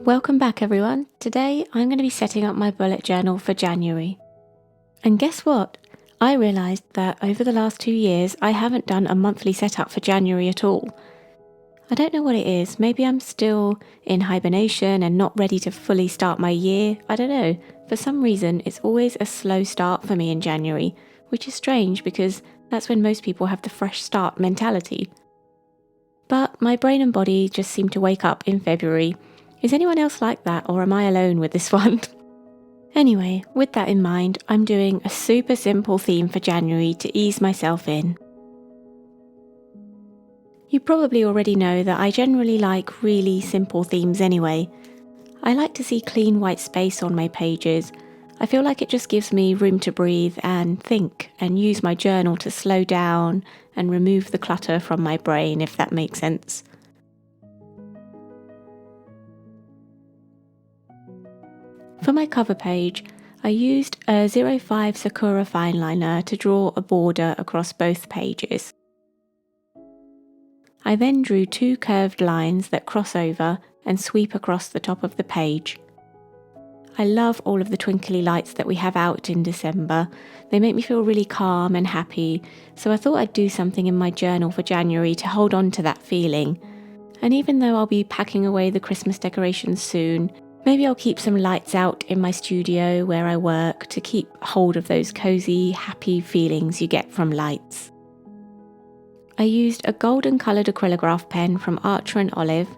Welcome back everyone. Today I'm going to be setting up my bullet journal for January. And guess what? I realised that over the last 2 years I haven't done a monthly setup for January at all. I don't know what it is, maybe I'm still in hibernation and not ready to fully start my year, I don't know. For some reason it's always a slow start for me in January, which is strange because that's when most people have the fresh start mentality. But my brain and body just seem to wake up in February. Is anyone else like that, or am I alone with this one? Anyway, with that in mind, I'm doing a super simple theme for January to ease myself in. You probably already know that I generally like really simple themes anyway. I like to see clean white space on my pages. I feel like it just gives me room to breathe and think and use my journal to slow down and remove the clutter from my brain, if that makes sense. For my cover page, I used a 05 Sakura fine liner to draw a border across both pages. I then drew 2 curved lines that cross over and sweep across the top of the page. I love all of the twinkly lights that we have out in December. They make me feel really calm and happy, so I thought I'd do something in my journal for January to hold on to that feeling. And even though I'll be packing away the Christmas decorations soon, maybe I'll keep some lights out in my studio where I work to keep hold of those cozy, happy feelings you get from lights. I used a golden coloured acrylograph pen from Archer & Olive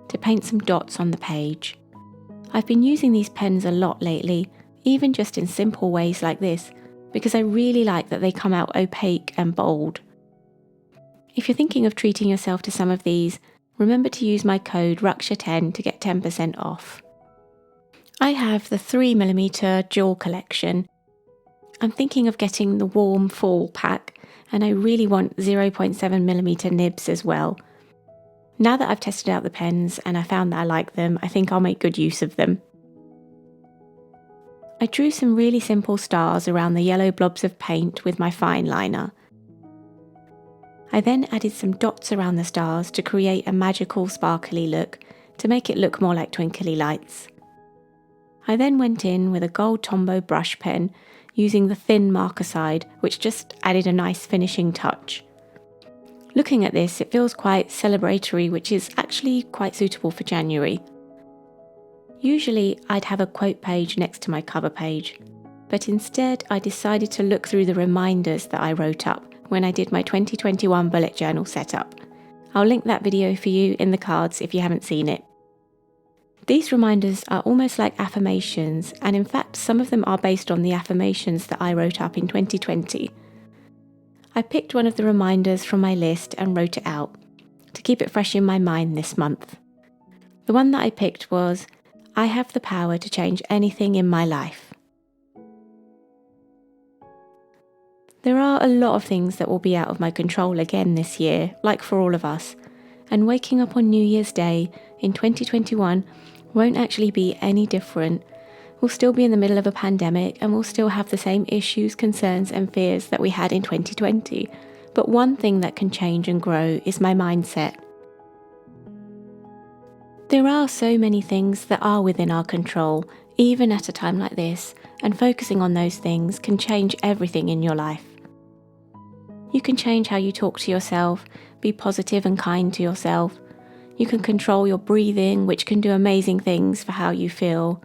to paint some dots on the page. I've been using these pens a lot lately, even just in simple ways like this, because I really like that they come out opaque and bold. If you're thinking of treating yourself to some of these, remember to use my code Raksha10 to get 10% off. I have the 3mm Jewel collection. I'm thinking of getting the warm fall pack, and I really want 0.7mm nibs as well. Now that I've tested out the pens and I found that I like them, I think I'll make good use of them. I drew some really simple stars around the yellow blobs of paint with my fine liner. I then added some dots around the stars to create a magical sparkly look to make it look more like twinkly lights. I then went in with a gold Tombow brush pen using the thin marker side, which just added a nice finishing touch. Looking at this, it feels quite celebratory, which is actually quite suitable for January. Usually I'd have a quote page next to my cover page, but instead I decided to look through the reminders that I wrote up when I did my 2021 bullet journal setup. I'll link that video for you in the cards if you haven't seen it. These reminders are almost like affirmations, and in fact some of them are based on the affirmations that I wrote up in 2020. I picked one of the reminders from my list and wrote it out to keep it fresh in my mind this month. The one that I picked was, I have the power to change anything in my life. There are a lot of things that will be out of my control again this year, like for all of us, and waking up on New Year's Day in 2021 won't actually be any different. We'll still be in the middle of a pandemic and we'll still have the same issues, concerns and fears that we had in 2020. But one thing that can change and grow is my mindset. There are so many things that are within our control, even at a time like this, and focusing on those things can change everything in your life. You can change how you talk to yourself, be positive and kind to yourself. You can control your breathing, which can do amazing things for how you feel.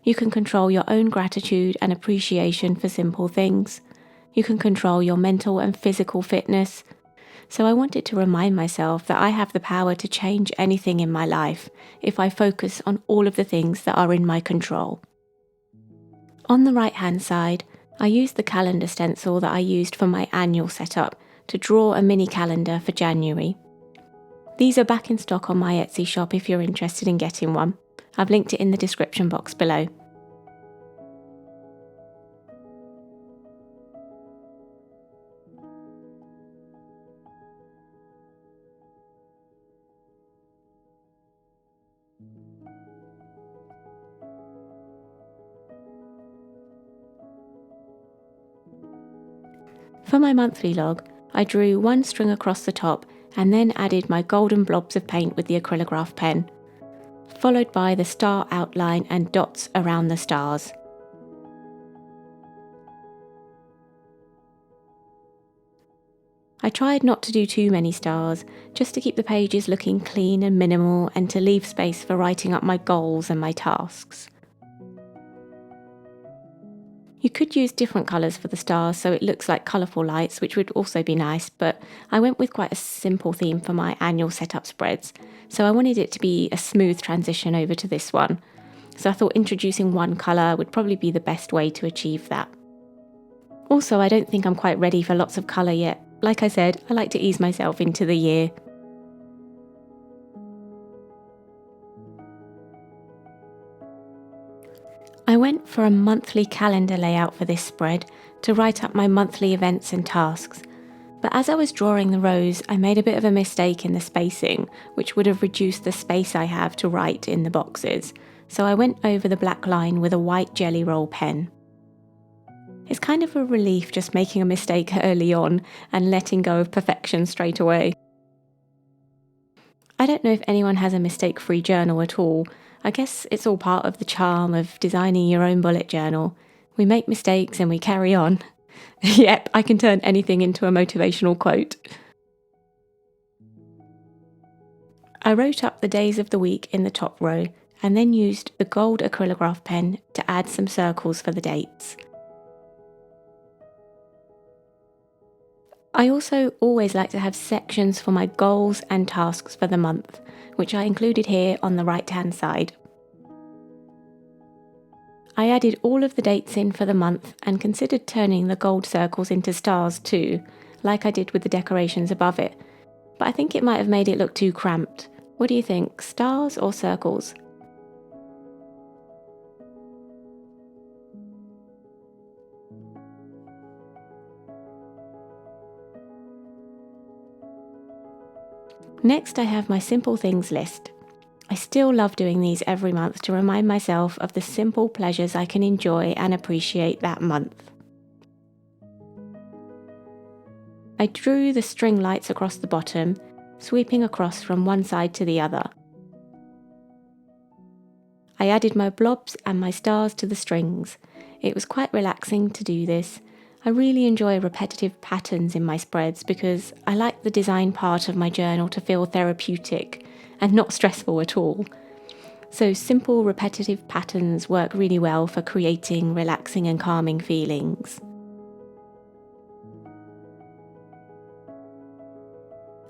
You can control your own gratitude and appreciation for simple things. You can control your mental and physical fitness. So I wanted to remind myself that I have the power to change anything in my life if I focus on all of the things that are in my control. On the right hand side, I used the calendar stencil that I used for my annual setup to draw a mini calendar for January. These are back in stock on my Etsy shop if you're interested in getting one. I've linked it in the description box below. For my monthly log, I drew one string across the top and then added my golden blobs of paint with the acrylograph pen. followed by the star outline and dots around the stars. I tried not to do too many stars, just to keep the pages looking clean and minimal and to leave space for writing up my goals and my tasks. You could use different colours for the stars so it looks like colourful lights, which would also be nice, but I went with quite a simple theme for my annual setup spreads, so I wanted it to be a smooth transition over to this one. So I thought introducing one colour would probably be the best way to achieve that. Also, I don't think I'm quite ready for lots of colour yet. Like I said, I like to ease myself into the year. I went for a monthly calendar layout for this spread to write up my monthly events and tasks, but as I was drawing the rows, I made a bit of a mistake in the spacing, which would have reduced the space I have to write in the boxes, so I went over the black line with a white jelly roll pen. It's kind of a relief just making a mistake early on and letting go of perfection straight away. I don't know if anyone has a mistake-free journal at all. I guess it's all part of the charm of designing your own bullet journal. We make mistakes and we carry on. Yep, I can turn anything into a motivational quote. I wrote up the days of the week in the top row and then used the gold acrylograph pen to add some circles for the dates. I also always like to have sections for my goals and tasks for the month, which I included here on the right-hand side. I added all of the dates in for the month and considered turning the gold circles into stars too, like I did with the decorations above it, but I think it might have made it look too cramped. What do you think, stars or circles? Next, I have my simple things list. I still love doing these every month to remind myself of the simple pleasures I can enjoy and appreciate that month. I drew the string lights across the bottom, sweeping across from one side to the other. I added my blobs and my stars to the strings. It was quite relaxing to do this. I really enjoy repetitive patterns in my spreads because I like the design part of my journal to feel therapeutic and not stressful at all. So simple repetitive patterns work really well for creating relaxing and calming feelings.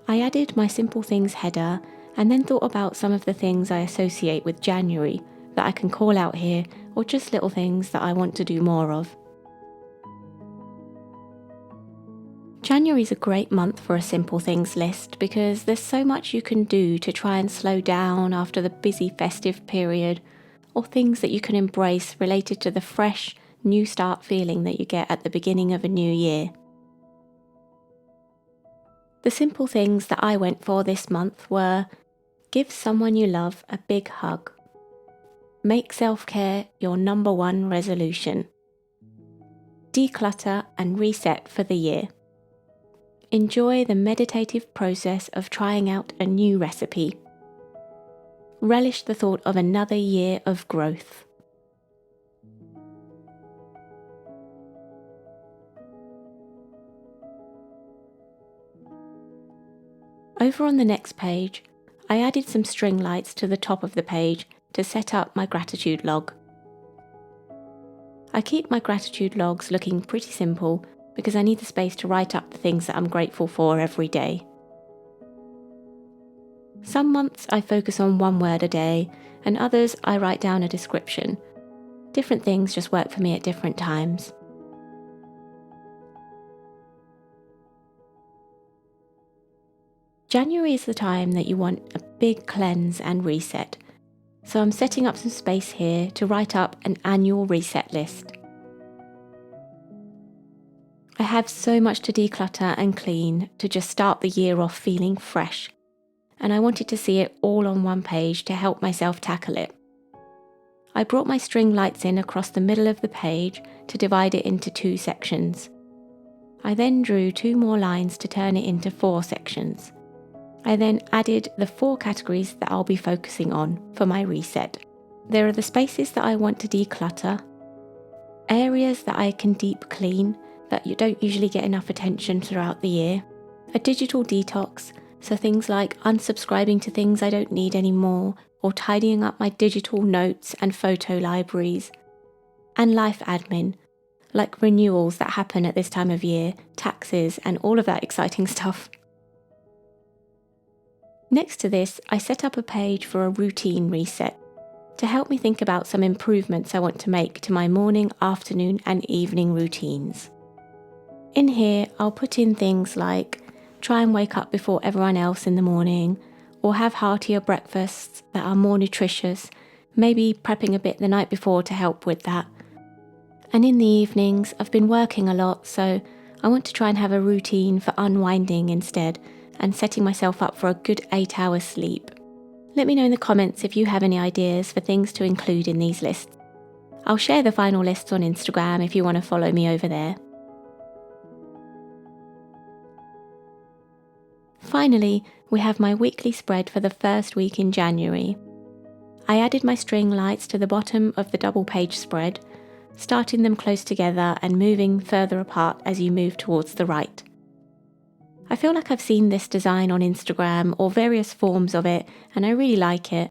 I added my simple things header and then thought about some of the things I associate with January that I can call out here, or just little things that I want to do more of. January is a great month for a simple things list because there's so much you can do to try and slow down after the busy festive period, or things that you can embrace related to the fresh, new start feeling that you get at the beginning of a new year. The simple things that I went for this month were: give someone you love a big hug. Make self-care your number one resolution. Declutter and reset for the year. Enjoy the meditative process of trying out a new recipe. Relish the thought of another year of growth. Over on the next page, I added some string lights to the top of the page to set up my gratitude log. I keep my gratitude logs looking pretty simple because I need the space to write up the things that I'm grateful for every day. Some months I focus on one word a day, and others I write down a description. Different things just work for me at different times. January is the time that you want a big cleanse and reset, so I'm setting up some space here to write up an annual reset list. I have so much to declutter and clean to just start the year off feeling fresh, and I wanted to see it all on one page to help myself tackle it. I brought my string lights in across the middle of the page to divide it into 2 sections. I then drew 2 more lines to turn it into 4 sections. I then added the 4 categories that I'll be focusing on for my reset. There are the spaces that I want to declutter, areas that I can deep clean that you don't usually get enough attention throughout the year, a digital detox, so things like unsubscribing to things I don't need anymore, or tidying up my digital notes and photo libraries, and life admin, like renewals that happen at this time of year, taxes, and all of that exciting stuff. Next to this, I set up a page for a routine reset to help me think about some improvements I want to make to my morning, afternoon, and evening routines. In here, I'll put in things like try and wake up before everyone else in the morning, or have heartier breakfasts that are more nutritious, maybe prepping a bit the night before to help with that. And in the evenings, I've been working a lot, so I want to try and have a routine for unwinding instead, and setting myself up for a good 8 hours sleep. Let me know in the comments if you have any ideas for things to include in these lists. I'll share the final lists on Instagram if you want to follow me over there. Finally, we have my weekly spread for the first week in January. I added my string lights to the bottom of the double page spread, starting them close together and moving further apart as you move towards the right. I feel like I've seen this design on Instagram or various forms of it, and I really like it.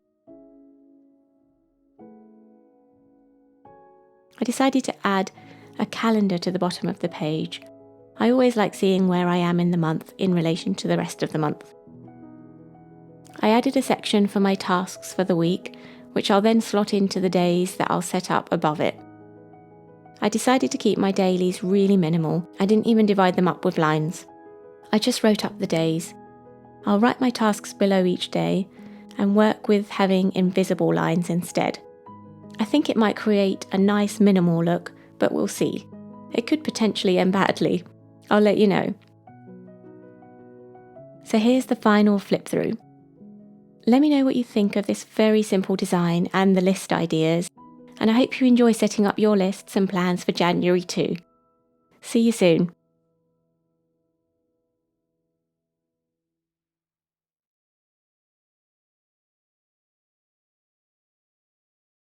I decided to add a calendar to the bottom of the page. I always like seeing where I am in the month in relation to the rest of the month. I added a section for my tasks for the week, which I'll then slot into the days that I'll set up above it. I decided to keep my dailies really minimal. I didn't even divide them up with lines. I just wrote up the days. I'll write my tasks below each day and work with having invisible lines instead. I think it might create a nice minimal look, but we'll see. It could potentially end badly. I'll let you know. So here's the final flip through. Let me know what you think of this very simple design and the list ideas, and I hope you enjoy setting up your lists and plans for January too. See you soon.